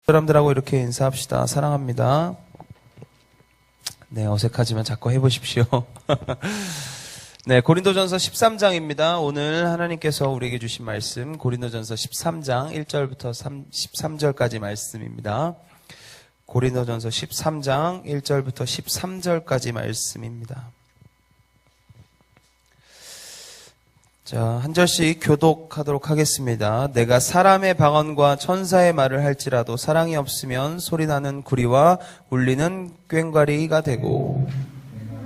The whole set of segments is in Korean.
사람들하고 이렇게 인사합시다. 사랑합니다. 네, 어색하지만 자꾸 해보십시오. 네, 고린도전서 13장입니다. 오늘 하나님께서 우리에게 주신 말씀, 고린도전서 13장 1절부터 13절까지 말씀입니다. 고린도전서 13장 1절부터 13절까지 말씀입니다. 자, 한 절씩 교독하도록 하겠습니다. 내가 사람의 방언과 천사의 말을 할지라도 사랑이 없으면 소리나는 구리와 울리는 꽹과리가 되고,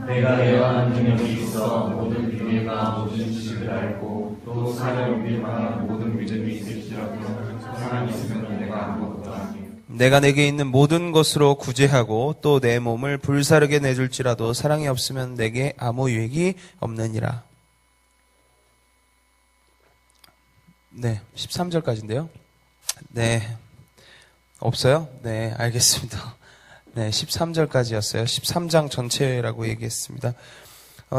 내가 예언한 능력이 있어 모든 비밀과 모든 지식을 알고 또 사람을 위임하는 모든 믿음이 있을지라도 사랑이 있으면 내가 아무것도 아니요. 내가 내게 있는 모든 것으로 구제하고 또 내 몸을 불사르게 내줄지라도 사랑이 없으면 내게 아무 유익이 없느니라. 네, 13절까지인데요. 네, 없어요? 네, 알겠습니다. 네, 13절까지였어요. 13장 전체라고 얘기했습니다.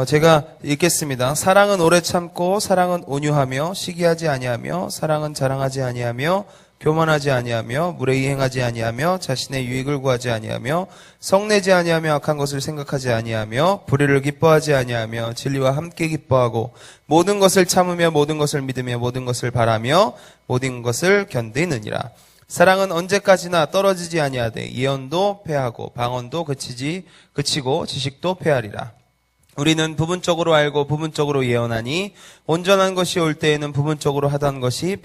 제가 읽겠습니다. 사랑은 오래 참고 사랑은 온유하며 시기하지 아니하며 사랑은 자랑하지 아니하며 교만하지 아니하며 무례히 행하지 아니하며 자신의 유익을 구하지 아니하며 성내지 아니하며 악한 것을 생각하지 아니하며 불의를 기뻐하지 아니하며 진리와 함께 기뻐하고 모든 것을 참으며 모든 것을 믿으며 모든 것을 바라며 모든 것을 견디느니라. 사랑은 언제까지나 떨어지지 아니하되 예언도 패하고 방언도 그치고 지식도 패하리라. 우리는 부분적으로 알고 부분적으로 예언하니 온전한 것이 올 때에는 부분적으로 하던 것이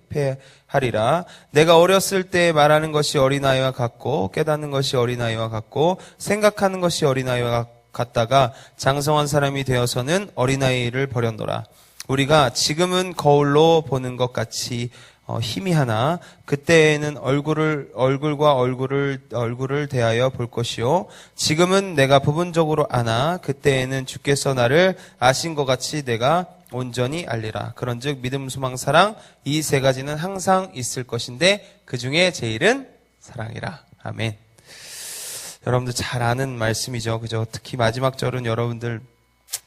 패하리라. 내가 어렸을 때 말하는 것이 어린아이와 같고 깨닫는 것이 어린아이와 같고 생각하는 것이 어린아이와 같다가 장성한 사람이 되어서는 어린아이를 버렸노라. 우리가 지금은 거울로 보는 것 같이 희미하나 그때에는 얼굴과 얼굴을 대하여 볼 것이요 지금은 내가 부분적으로 아나 그때에는 주께서 나를 아신 것 같이 내가 온전히 알리라. 그런즉 믿음, 소망, 사랑 이 세 가지는 항상 있을 것인데 그 중에 제일은 사랑이라. 아멘. 여러분들 잘 아는 말씀이죠, 그죠? 특히 마지막 절은 여러분들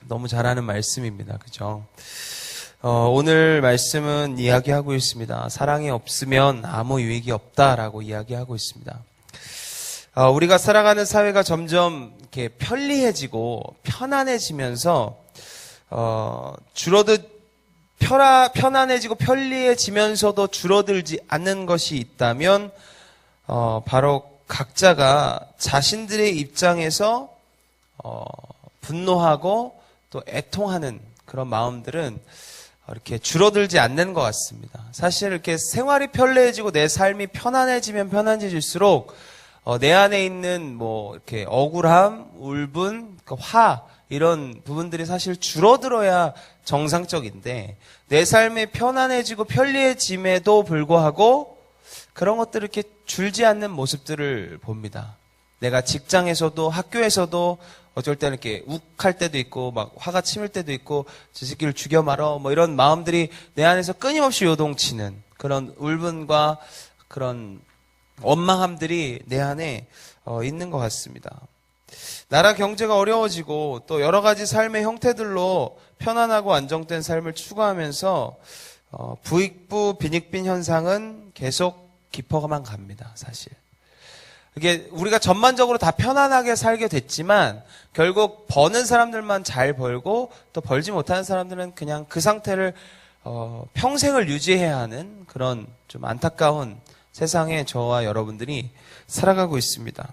너무 잘 아는 말씀입니다, 그죠? 오늘 말씀은 이야기하고 있습니다. 사랑이 없으면 아무 유익이 없다라고 이야기하고 있습니다. 우리가 살아가는 사회가 점점 이렇게 편리해지고 편안해지면서 편안해지고 편리해지면서도 줄어들지 않는 것이 있다면 바로 각자가 자신들의 입장에서 분노하고 또 애통하는 그런 마음들은 이렇게 줄어들지 않는 것 같습니다. 사실 이렇게 생활이 편리해지고 내 삶이 편안해지면 편안해질수록 내 안에 있는 이렇게 억울함, 울분, 화 이런 부분들이 사실 줄어들어야 정상적인데 내 삶이 편안해지고 편리해짐에도 불구하고 그런 것들을 이렇게 줄지 않는 모습들을 봅니다. 내가 직장에서도 학교에서도 어쩔 때는 이렇게 욱할 때도 있고 막 화가 치밀 때도 있고 저 새끼를 죽여 말어 이런 마음들이 내 안에서 끊임없이 요동치는 그런 울분과 그런 원망함들이 내 안에 있는 것 같습니다. 나라 경제가 어려워지고 또 여러 가지 삶의 형태들로 편안하고 안정된 삶을 추구하면서 부익부 빈익빈 현상은 계속 깊어만 갑니다, 사실. 이게 우리가 전반적으로 다 편안하게 살게 됐지만 결국 버는 사람들만 잘 벌고 또 벌지 못하는 사람들은 그냥 그 상태를 평생을 유지해야 하는 그런 좀 안타까운 세상에 저와 여러분들이 살아가고 있습니다.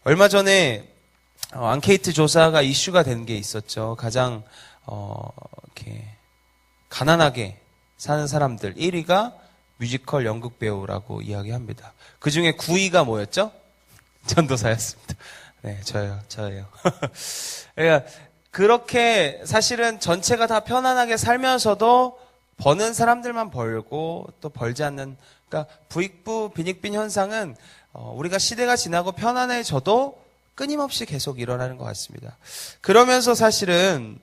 얼마 전에 앙케이트 조사가 이슈가 된 게 있었죠. 가장 이렇게 가난하게 사는 사람들 1위가 뮤지컬 연극 배우라고 이야기합니다. 그 중에 9위가 뭐였죠? 전도사였습니다. 네, 저예요. 그러니까 그렇게 사실은 전체가 다 편안하게 살면서도 버는 사람들만 벌고 또 벌지 않는, 그러니까 부익부 빈익빈 현상은 우리가 시대가 지나고 편안해져도 끊임없이 계속 일어나는 것 같습니다. 그러면서 사실은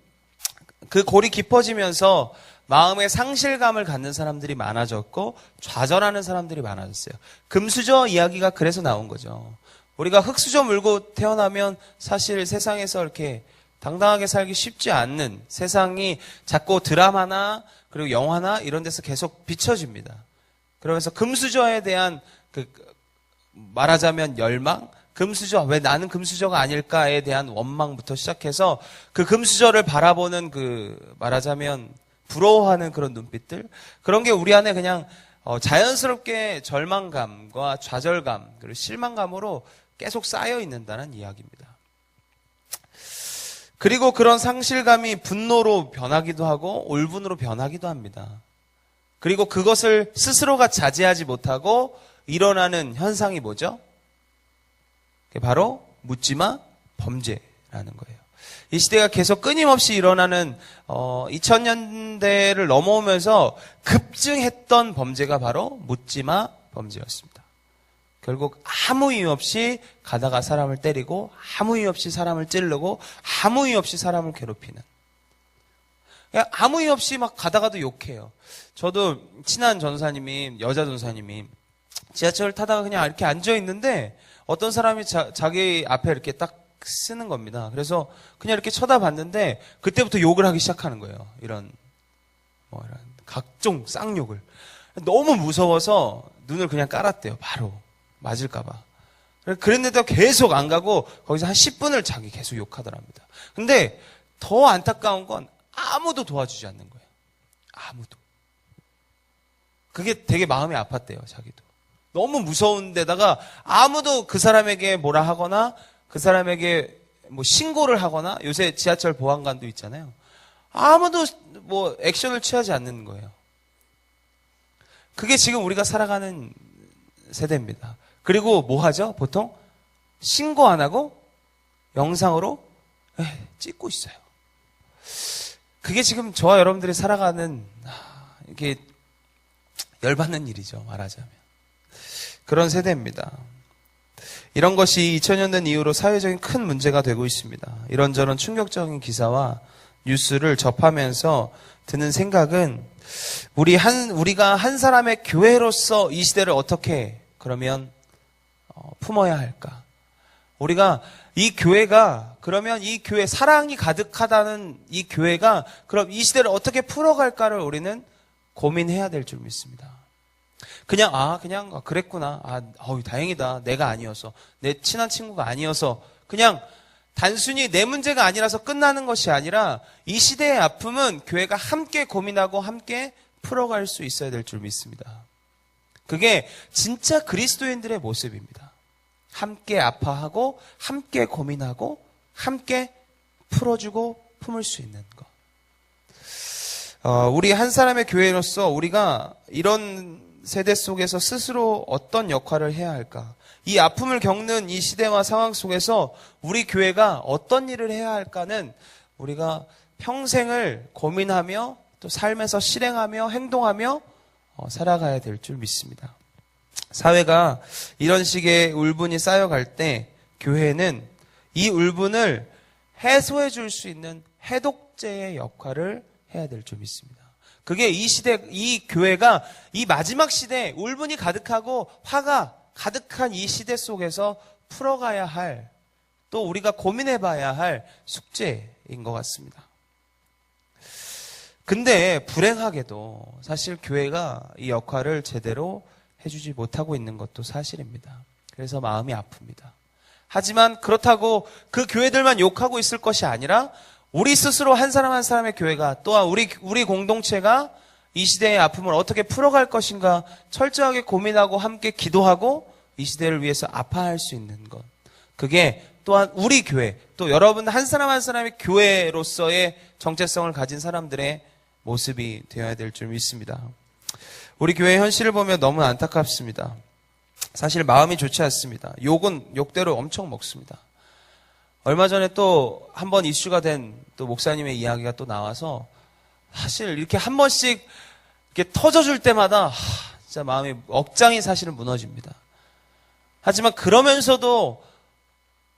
그 골이 깊어지면서 마음의 상실감을 갖는 사람들이 많아졌고 좌절하는 사람들이 많아졌어요. 금수저 이야기가 그래서 나온 거죠. 우리가 흙수저 물고 태어나면 사실 세상에서 이렇게 당당하게 살기 쉽지 않는 세상이 자꾸 드라마나 그리고 영화나 이런 데서 계속 비춰집니다. 그러면서 금수저에 대한 말하자면 열망, 금수저, 왜 나는 금수저가 아닐까에 대한 원망부터 시작해서 그 금수저를 바라보는 말하자면 부러워하는 그런 눈빛들, 그런 게 우리 안에 그냥 자연스럽게 절망감과 좌절감 그리고 실망감으로 계속 쌓여 있는다는 이야기입니다. 그리고 그런 상실감이 분노로 변하기도 하고 울분으로 변하기도 합니다. 그리고 그것을 스스로가 자제하지 못하고 일어나는 현상이 뭐죠? 그게 바로 묻지마 범죄라는 거예요. 이 시대가 계속 끊임없이 일어나는 2000년대를 넘어오면서 급증했던 범죄가 바로 묻지마 범죄였습니다. 결국 아무 이유 없이 가다가 사람을 때리고 아무 이유 없이 사람을 찌르고 아무 이유 없이 사람을 괴롭히는, 그냥 아무 이유 없이 막 가다가도 욕해요. 저도 친한 전사님이, 여자 전사님이 지하철을 타다가 그냥 이렇게 앉아 있는데 어떤 사람이 자기 앞에 이렇게 딱 쓰는 겁니다. 그래서 그냥 이렇게 쳐다봤는데 그때부터 욕을 하기 시작하는 거예요. 이런 각종 쌍욕을. 너무 무서워서 눈을 그냥 깔았대요. 바로 맞을까봐. 그랬는데도 계속 안 가고 거기서 한 10분을 자기 계속 욕하더랍니다. 근데 더 안타까운 건 아무도 도와주지 않는 거예요. 아무도. 그게 되게 마음이 아팠대요. 자기도. 너무 무서운 데다가 아무도 그 사람에게 뭐라 하거나 그 사람에게 뭐 신고를 하거나, 요새 지하철 보안관도 있잖아요. 아무도 뭐 액션을 취하지 않는 거예요. 그게 지금 우리가 살아가는 세대입니다. 그리고 뭐 하죠? 보통 신고 안 하고 영상으로 찍고 있어요. 그게 지금 저와 여러분들이 살아가는 이게 열받는 일이죠. 말하자면. 그런 세대입니다. 이런 것이 2000년대 이후로 사회적인 큰 문제가 되고 있습니다. 이런저런 충격적인 기사와 뉴스를 접하면서 드는 생각은 우리가 한 사람의 교회로서 이 시대를 어떻게 그러면 품어야 할까? 우리가 이 교회가 그러면 이 교회 사랑이 가득하다는 이 교회가 그럼 이 시대를 어떻게 풀어갈까를 우리는 고민해야 될 줄 믿습니다. 그냥 그랬구나. 다행이다. 내가 아니어서, 내 친한 친구가 아니어서, 그냥 단순히 내 문제가 아니라서 끝나는 것이 아니라 이 시대의 아픔은 교회가 함께 고민하고 함께 풀어갈 수 있어야 될 줄 믿습니다. 그게 진짜 그리스도인들의 모습입니다. 함께 아파하고 함께 고민하고 함께 풀어주고 품을 수 있는 것. 우리 한 사람의 교회로서 우리가 이런 세대 속에서 스스로 어떤 역할을 해야 할까? 이 아픔을 겪는 이 시대와 상황 속에서 우리 교회가 어떤 일을 해야 할까는 우리가 평생을 고민하며 또 삶에서 실행하며 행동하며 살아가야 될 줄 믿습니다. 사회가 이런 식의 울분이 쌓여갈 때 교회는 이 울분을 해소해 줄 수 있는 해독제의 역할을 해야 될 줄 믿습니다. 그게 이 시대, 이 교회가 이 마지막 시대에 울분이 가득하고 화가 가득한 이 시대 속에서 풀어가야 할, 또 우리가 고민해봐야 할 숙제인 것 같습니다. 근데 불행하게도 사실 교회가 이 역할을 제대로 해주지 못하고 있는 것도 사실입니다. 그래서 마음이 아픕니다. 하지만 그렇다고 그 교회들만 욕하고 있을 것이 아니라 우리 스스로 한 사람 한 사람의 교회가, 또한 우리 공동체가 이 시대의 아픔을 어떻게 풀어갈 것인가 철저하게 고민하고 함께 기도하고 이 시대를 위해서 아파할 수 있는 것. 그게 또한 우리 교회, 또 여러분 한 사람 한 사람의 교회로서의 정체성을 가진 사람들의 모습이 되어야 될 줄 믿습니다. 우리 교회의 현실을 보면 너무 안타깝습니다. 사실 마음이 좋지 않습니다. 욕은 욕대로 엄청 먹습니다. 얼마 전에 또 한 번 이슈가 된 또 목사님의 이야기가 또 나와서 사실 이렇게 한 번씩 이렇게 터져줄 때마다 진짜 마음이 억장이 사실은 무너집니다. 하지만 그러면서도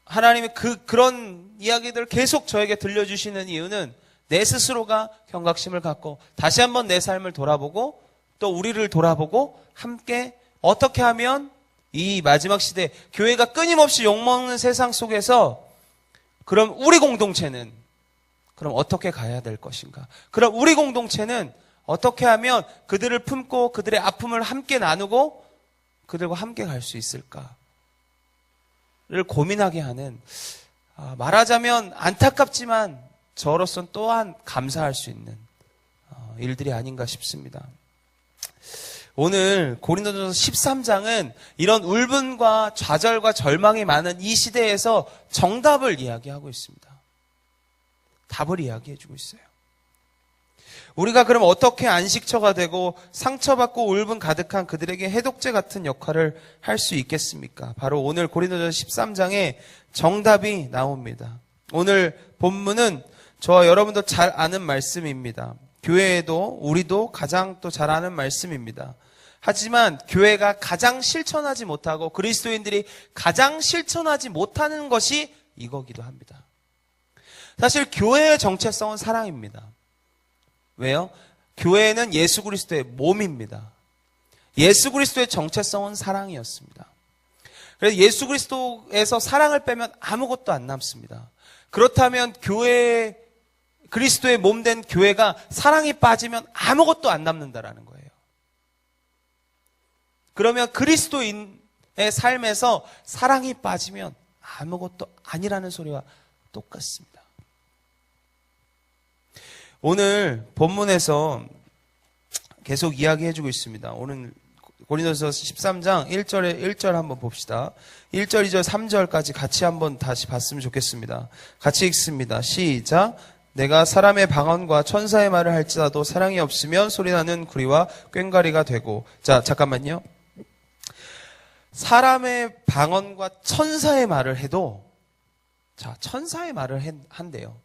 하나님이 그런 이야기들을 계속 저에게 들려주시는 이유는 내 스스로가 경각심을 갖고 다시 한번 내 삶을 돌아보고 또 우리를 돌아보고 함께 어떻게 하면 이 마지막 시대 교회가 끊임없이 욕먹는 세상 속에서 그럼 우리 공동체는 그럼 어떻게 가야 될 것인가? 그럼 우리 공동체는 어떻게 하면 그들을 품고 그들의 아픔을 함께 나누고 그들과 함께 갈 수 있을까? 고민하게 하는, 말하자면 안타깝지만 저로서는 또한 감사할 수 있는 일들이 아닌가 싶습니다. 오늘 고린도전서 13장은 이런 울분과 좌절과 절망이 많은 이 시대에서 정답을 이야기하고 있습니다. 답을 이야기해주고 있어요. 우리가 그럼 어떻게 안식처가 되고 상처받고 울분 가득한 그들에게 해독제 같은 역할을 할 수 있겠습니까? 바로 오늘 고린도전서 13장에 정답이 나옵니다. 오늘 본문은 저와 여러분도 잘 아는 말씀입니다. 교회에도 우리도 가장 또 잘 아는 말씀입니다. 하지만 교회가 가장 실천하지 못하고 그리스도인들이 가장 실천하지 못하는 것이 이거기도 합니다. 사실 교회의 정체성은 사랑입니다. 왜요? 교회는 예수 그리스도의 몸입니다. 예수 그리스도의 정체성은 사랑이었습니다. 그래서 예수 그리스도에서 사랑을 빼면 아무것도 안 남습니다. 그렇다면 그리스도의 몸 된 교회가 사랑이 빠지면 아무것도 안 남는다라는 거예요. 그러면 그리스도인의 삶에서 사랑이 빠지면 아무것도 아니라는 소리와 똑같습니다. 오늘 본문에서 계속 이야기해주고 있습니다. 오늘 고린도서 13장 1절 한번 봅시다. 1절, 2절, 3절까지 같이 한번 다시 봤으면 좋겠습니다. 같이 읽습니다. 시작. 내가 사람의 방언과 천사의 말을 할지라도 사랑이 없으면 소리나는 구리와 꽹과리가 되고. 자, 잠깐만요. 사람의 방언과 천사의 말을 해도, 자, 천사의 말을 한대요.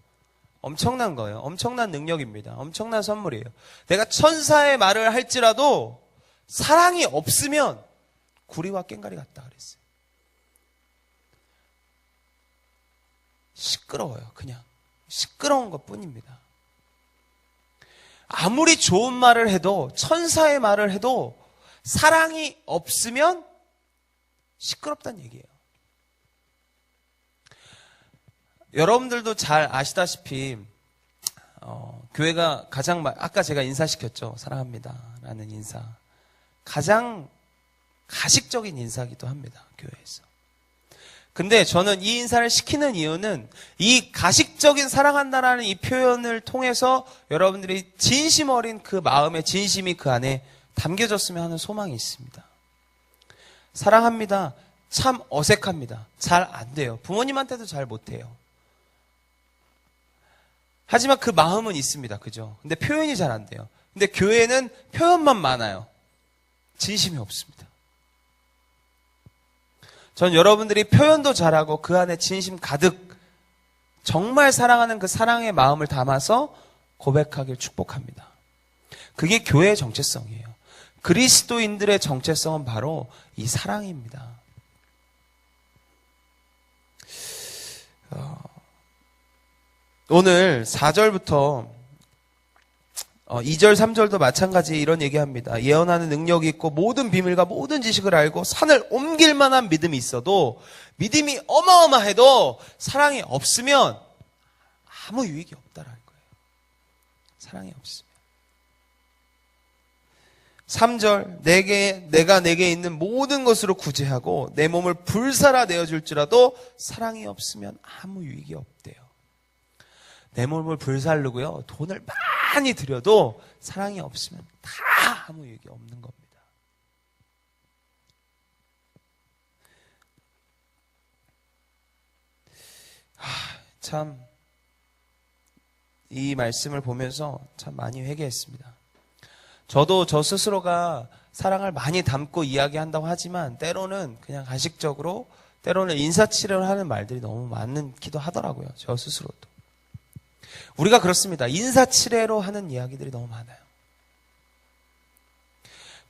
엄청난 거예요. 엄청난 능력입니다. 엄청난 선물이에요. 내가 천사의 말을 할지라도 사랑이 없으면 구리와 꽹과리 같다 그랬어요. 시끄러워요. 그냥 시끄러운 것 뿐입니다. 아무리 좋은 말을 해도, 천사의 말을 해도 사랑이 없으면 시끄럽다는 얘기예요. 여러분들도 잘 아시다시피 교회가 가장 아까 제가 인사시켰죠. 사랑합니다 라는 인사. 가장 가식적인 인사기도 합니다. 교회에서. 근데 저는 이 인사를 시키는 이유는 이 가식적인 사랑한다라는 이 표현을 통해서 여러분들이 진심 어린 그 마음의 진심이 그 안에 담겨졌으면 하는 소망이 있습니다. 사랑합니다. 참 어색합니다. 잘 안 돼요. 부모님한테도 잘 못해요. 하지만 그 마음은 있습니다. 그죠? 근데 표현이 잘 안 돼요. 근데 교회는 표현만 많아요. 진심이 없습니다. 전 여러분들이 표현도 잘하고 그 안에 진심 가득 정말 사랑하는 그 사랑의 마음을 담아서 고백하길 축복합니다. 그게 교회의 정체성이에요. 그리스도인들의 정체성은 바로 이 사랑입니다. 오늘 4절부터 2절, 3절도 마찬가지 이런 얘기합니다. 예언하는 능력이 있고 모든 비밀과 모든 지식을 알고 산을 옮길 만한 믿음이 있어도, 믿음이 어마어마해도 사랑이 없으면 아무 유익이 없다라는 거예요. 사랑이 없으면. 3절, 내가 내게 있는 모든 것으로 구제하고 내 몸을 불살아 내어줄지라도 사랑이 없으면 아무 유익이 없대요. 내 몸을 불살르고요, 돈을 많이 들여도 사랑이 없으면 다 아무 유익이 없는 겁니다. 참, 이 말씀을 보면서 참 많이 회개했습니다. 저도 저 스스로가 사랑을 많이 담고 이야기한다고 하지만 때로는 그냥 가식적으로, 때로는 인사치레를 하는 말들이 너무 많기도 하더라고요. 저 스스로도. 우리가 그렇습니다. 인사치레로 하는 이야기들이 너무 많아요.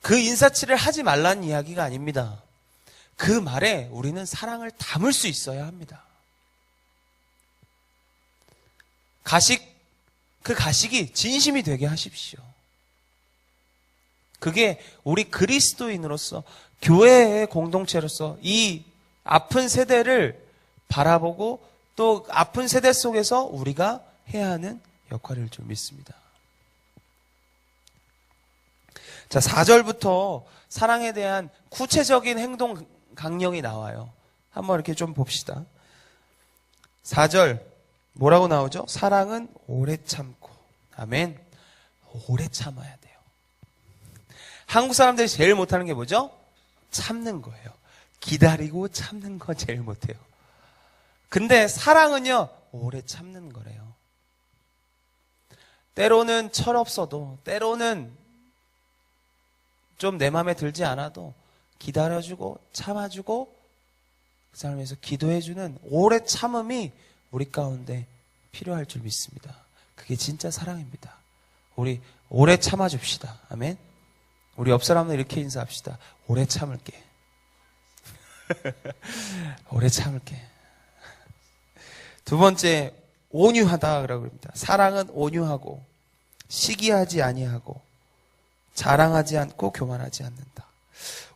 그 인사치레를 하지 말라는 이야기가 아닙니다. 그 말에 우리는 사랑을 담을 수 있어야 합니다. 그 가식이 진심이 되게 하십시오. 그게 우리 그리스도인으로서, 교회의 공동체로서 이 아픈 세대를 바라보고 또 아픈 세대 속에서 우리가 해야 하는 역할일 줄 믿습니다. 자, 4절부터 사랑에 대한 구체적인 행동 강령이 나와요. 한번 이렇게 좀 봅시다. 4절 뭐라고 나오죠? 사랑은 오래 참고. 아멘. 오래 참아야 돼요. 한국 사람들이 제일 못하는 게 뭐죠? 참는 거예요. 기다리고 참는 거 제일 못해요. 근데 사랑은요, 오래 참는 거래요. 때로는 철없어도, 때로는 좀 내 마음에 들지 않아도 기다려주고 참아주고 그 사람을 위해서 기도해주는 오래 참음이 우리 가운데 필요할 줄 믿습니다. 그게 진짜 사랑입니다. 우리 오래 참아줍시다. 아멘. 우리 옆 사람들 이렇게 인사합시다. 오래 참을게. 오래 참을게. 두 번째, 온유하다라고 합니다. 사랑은 온유하고 시기하지 아니하고 자랑하지 않고 교만하지 않는다.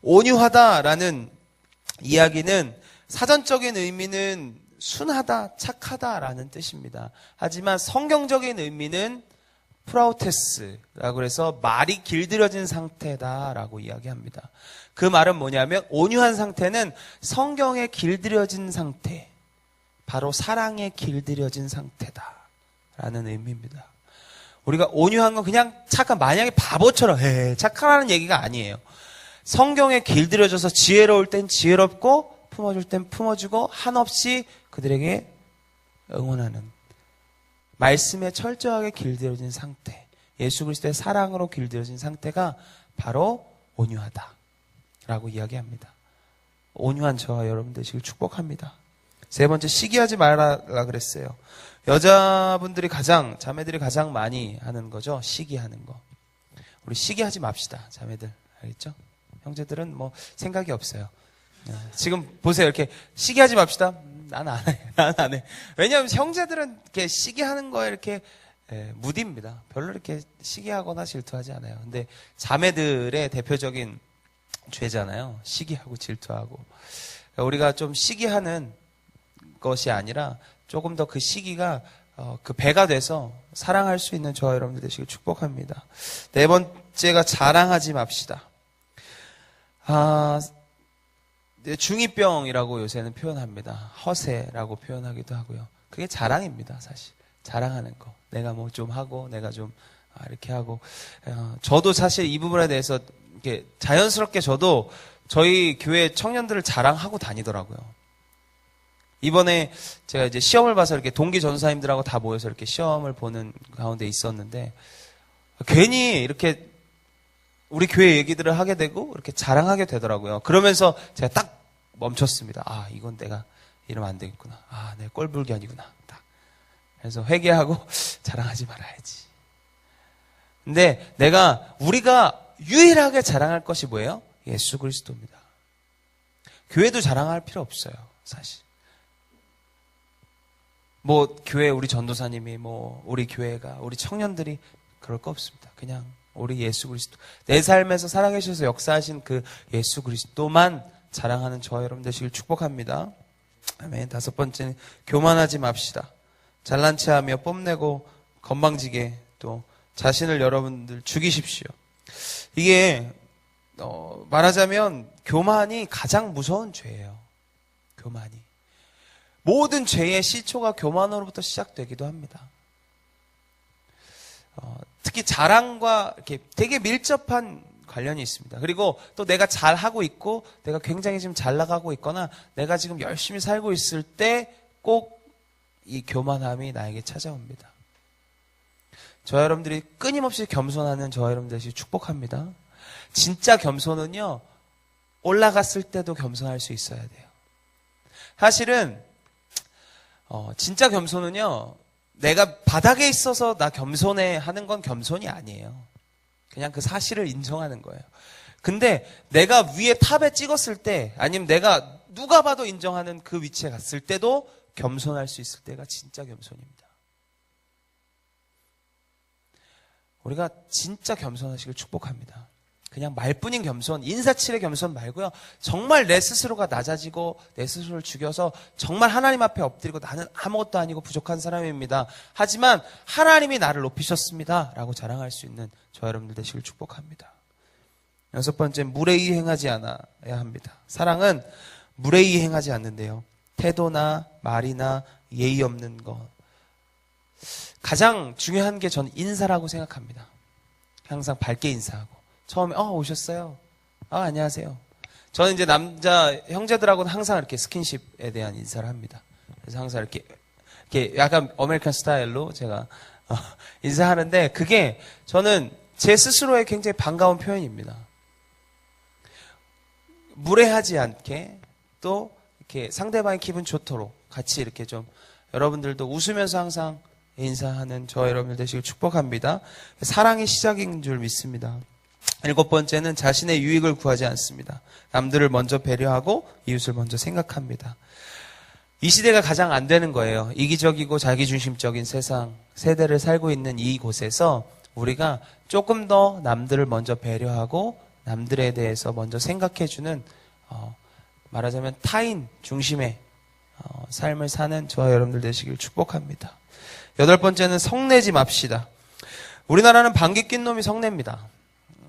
온유하다라는 이야기는 사전적인 의미는 순하다, 착하다라는 뜻입니다. 하지만 성경적인 의미는 프라우테스라고 해서 말이 길들여진 상태다라고 이야기합니다. 그 말은 뭐냐면 온유한 상태는 성경에 길들여진 상태, 바로 사랑에 길들여진 상태다라는 의미입니다. 우리가 온유한 건 그냥 착한, 만약에 바보처럼 착하라는 얘기가 아니에요. 성경에 길들여져서 지혜로울 땐 지혜롭고 품어줄 땐 품어주고 한없이 그들에게 응원하는, 말씀에 철저하게 길들여진 상태, 예수 그리스도의 사랑으로 길들여진 상태가 바로 온유하다라고 이야기합니다. 온유한 저와 여러분 되시길 축복합니다. 세 번째, 시기하지 말라 그랬어요. 여자분들이 자매들이 가장 많이 하는 거죠. 시기하는 거. 우리 시기하지 맙시다. 자매들. 알겠죠? 형제들은 뭐 생각이 없어요. 지금 보세요. 이렇게 시기하지 맙시다. 난 안 해. 난 안 해. 왜냐하면 형제들은 이렇게 시기하는 거에 이렇게 무디입니다. 별로 이렇게 시기하거나 질투하지 않아요. 근데 자매들의 대표적인 죄잖아요. 시기하고 질투하고. 우리가 좀 시기하는 것이 아니라 조금 더 그 시기가 그 배가 돼서 사랑할 수 있는 저와 여러분들 되시길 축복합니다. 네 번째가 자랑하지 맙시다. 중2병이라고 요새는 표현합니다. 허세라고 표현하기도 하고요. 그게 자랑입니다, 사실. 자랑하는 거. 내가 뭐 좀 하고, 내가 좀 이렇게 하고. 저도 사실 이 부분에 대해서 이렇게 자연스럽게 저도 저희 교회 청년들을 자랑하고 다니더라고요. 이번에 제가 이제 시험을 봐서 이렇게 동기 전사님들하고 다 모여서 이렇게 시험을 보는 가운데 있었는데, 괜히 이렇게 우리 교회 얘기들을 하게 되고 이렇게 자랑하게 되더라고요. 그러면서 제가 딱 멈췄습니다. 이건 내가 이러면 안 되겠구나. 내 꼴불견이구나. 딱. 그래서 회개하고 자랑하지 말아야지. 근데 우리가 유일하게 자랑할 것이 뭐예요? 예수 그리스도입니다. 교회도 자랑할 필요 없어요, 사실. 뭐 교회 우리 전도사님이 뭐 우리 교회가 우리 청년들이 그럴 거 없습니다. 그냥 우리 예수 그리스도, 내 삶에서 살아계셔서 역사하신 그 예수 그리스도만 자랑하는 저와 여러분 되시길 축복합니다. 아멘. 다섯 번째는 교만하지 맙시다. 잘난 체하며 뽐내고 건방지게 또 자신을 여러분들 죽이십시오. 이게 말하자면 교만이 가장 무서운 죄예요. 교만이. 모든 죄의 시초가 교만으로부터 시작되기도 합니다. 특히 자랑과 이렇게 되게 밀접한 관련이 있습니다. 그리고 또 내가 잘하고 있고 내가 굉장히 지금 잘 나가고 있거나 내가 지금 열심히 살고 있을 때 꼭 이 교만함이 나에게 찾아옵니다. 저와 여러분들이 끊임없이 겸손하는 저와 여러분들이 축복합니다. 진짜 겸손은요, 올라갔을 때도 겸손할 수 있어야 돼요. 사실은 진짜 겸손은요, 내가 바닥에 있어서 나 겸손해 하는 건 겸손이 아니에요. 그냥 그 사실을 인정하는 거예요. 근데 내가 위에 탑에 찍었을 때, 아니면 내가 누가 봐도 인정하는 그 위치에 갔을 때도 겸손할 수 있을 때가 진짜 겸손입니다. 우리가 진짜 겸손하시길 축복합니다. 그냥 말뿐인 겸손, 인사치레 겸손 말고요. 정말 내 스스로가 낮아지고 내 스스로를 죽여서 정말 하나님 앞에 엎드리고 나는 아무것도 아니고 부족한 사람입니다. 하지만 하나님이 나를 높이셨습니다. 라고 자랑할 수 있는 저와 여러분들 되시길 축복합니다. 여섯 번째, 물에 의행하지 않아야 합니다. 사랑은 무례히 행하지 않는데요. 태도나 말이나 예의 없는 것. 가장 중요한 게 전 인사라고 생각합니다. 항상 밝게 인사하고. 처음에, 오셨어요? 안녕하세요. 저는 이제 남자 형제들하고는 항상 이렇게 스킨십에 대한 인사를 합니다. 그래서 항상 이렇게 약간 아메리칸 스타일로 제가 인사하는데 그게 저는 제 스스로의 굉장히 반가운 표현입니다. 무례하지 않게 또 이렇게 상대방의 기분 좋도록 같이 이렇게 좀 여러분들도 웃으면서 항상 인사하는 저 여러분들 되시길 축복합니다. 사랑이 시작인 줄 믿습니다. 7번째는 자신의 유익을 구하지 않습니다. 남들을 먼저 배려하고 이웃을 먼저 생각합니다. 이 시대가 가장 안 되는 거예요. 이기적이고 자기중심적인 세대를 살고 있는 이곳에서 우리가 조금 더 남들을 먼저 배려하고 남들에 대해서 먼저 생각해주는 말하자면 타인 중심의 삶을 사는 저와 여러분들 되시길 축복합니다. 8번째는 성내지 맙시다. 우리나라는 방귀 낀 놈이 성냅니다.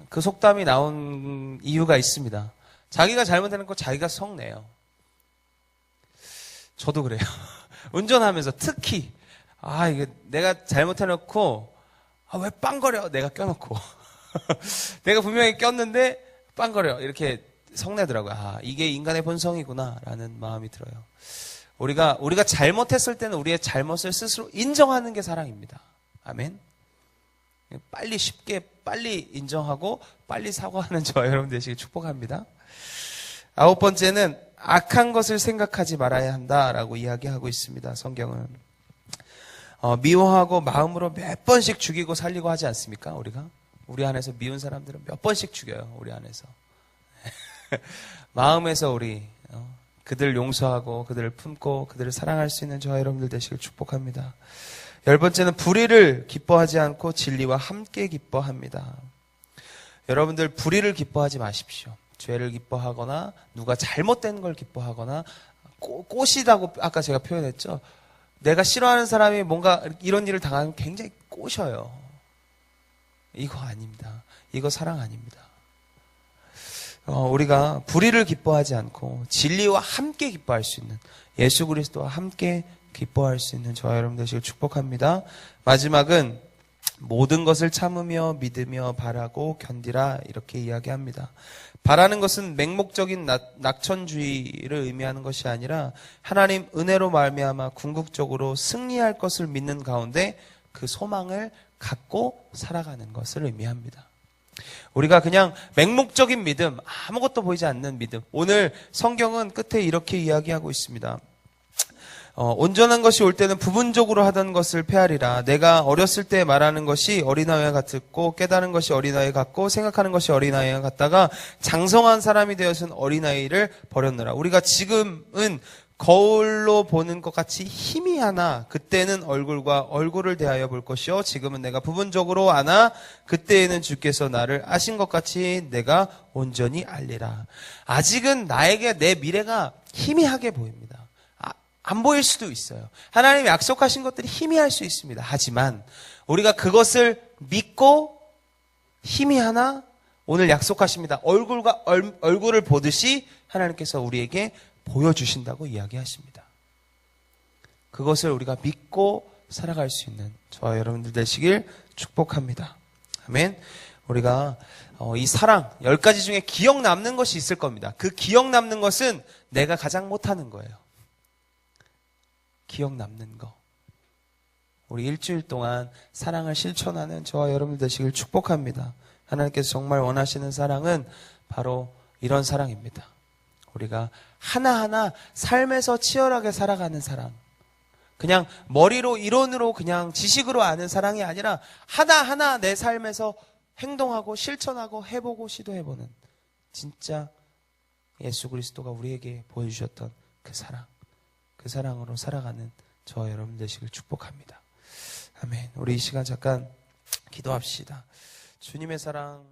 그 속담이 나온 이유가 있습니다. 자기가 잘못해놓고 자기가 성내요. 저도 그래요. 운전하면서 특히 이게 내가 잘못해놓고 왜 빵거려? 내가 껴놓고 내가 분명히 꼈는데 빵거려 이렇게 성내더라고요. 이게 인간의 본성이구나 라는 마음이 들어요. 우리가 잘못했을 때는 우리의 잘못을 스스로 인정하는 게 사랑입니다. 아멘. 쉽게 빨리 인정하고 빨리 사과하는 저와 여러분 되시길 축복합니다. 9번째는 악한 것을 생각하지 말아야 한다라고 이야기하고 있습니다. 성경은 미워하고 마음으로 몇 번씩 죽이고 살리고 하지 않습니까? 우리 안에서 미운 사람들은 몇 번씩 죽여요. 우리 안에서 마음에서 우리 그들을 용서하고 그들을 품고 그들을 사랑할 수 있는 저와 여러분들 되시길 축복합니다. 10번째는 불의를 기뻐하지 않고 진리와 함께 기뻐합니다. 여러분들 불의를 기뻐하지 마십시오. 죄를 기뻐하거나 누가 잘못된 걸 기뻐하거나 꼬시다고 아까 제가 표현했죠. 내가 싫어하는 사람이 뭔가 이런 일을 당하면 굉장히 꼬셔요. 이거 아닙니다. 이거 사랑 아닙니다. 우리가 불의를 기뻐하지 않고 진리와 함께 기뻐할 수 있는 예수 그리스도와 함께 기뻐할 수 있는 저와 여러분 되시길 축복합니다. 마지막은 모든 것을 참으며 믿으며 바라고 견디라 이렇게 이야기합니다. 바라는 것은 맹목적인 낙천주의를 의미하는 것이 아니라 하나님 은혜로 말미암아 궁극적으로 승리할 것을 믿는 가운데 그 소망을 갖고 살아가는 것을 의미합니다. 우리가 그냥 맹목적인 믿음, 아무것도 보이지 않는 믿음. 오늘 성경은 끝에 이렇게 이야기하고 있습니다. 온전한 것이 올 때는 부분적으로 하던 것을 폐하리라. 내가 어렸을 때 말하는 것이 어린아이와 같았고 깨달은 것이 어린아이 같고 생각하는 것이 어린아이와 같다가 장성한 사람이 되어서는 어린아이를 버렸느라. 우리가 지금은 거울로 보는 것 같이 희미하나 그때는 얼굴을 대하여 볼 것이요 지금은 내가 부분적으로 아나 그때에는 주께서 나를 아신 것 같이 내가 온전히 알리라. 아직은 나에게 내 미래가 희미하게 보입니다. 안 보일 수도 있어요. 하나님이 약속하신 것들이 희미할 수 있습니다. 하지만 우리가 그것을 믿고 희미하나 오늘 약속하십니다. 얼굴을 보듯이 하나님께서 우리에게 보여주신다고 이야기하십니다. 그것을 우리가 믿고 살아갈 수 있는 저와 여러분들 되시길 축복합니다. 아멘. 우리가 이 사랑 10가지 중에 기억 남는 것이 있을 겁니다. 그 기억 남는 것은 내가 가장 못하는 거예요. 기억 남는 거. 우리 일주일 동안 사랑을 실천하는 저와 여러분 되시길 축복합니다. 하나님께서 정말 원하시는 사랑은 바로 이런 사랑입니다. 우리가 하나하나 삶에서 치열하게 살아가는 사랑. 그냥 머리로 이론으로 그냥 지식으로 아는 사랑이 아니라 하나하나 내 삶에서 행동하고 실천하고 해보고 시도해보는 진짜 예수 그리스도가 우리에게 보여주셨던 그 사랑. 그 사랑으로 살아가는 저와 여러분 되시길 축복합니다. 아멘. 우리 이 시간 잠깐 기도합시다. 주님의 사랑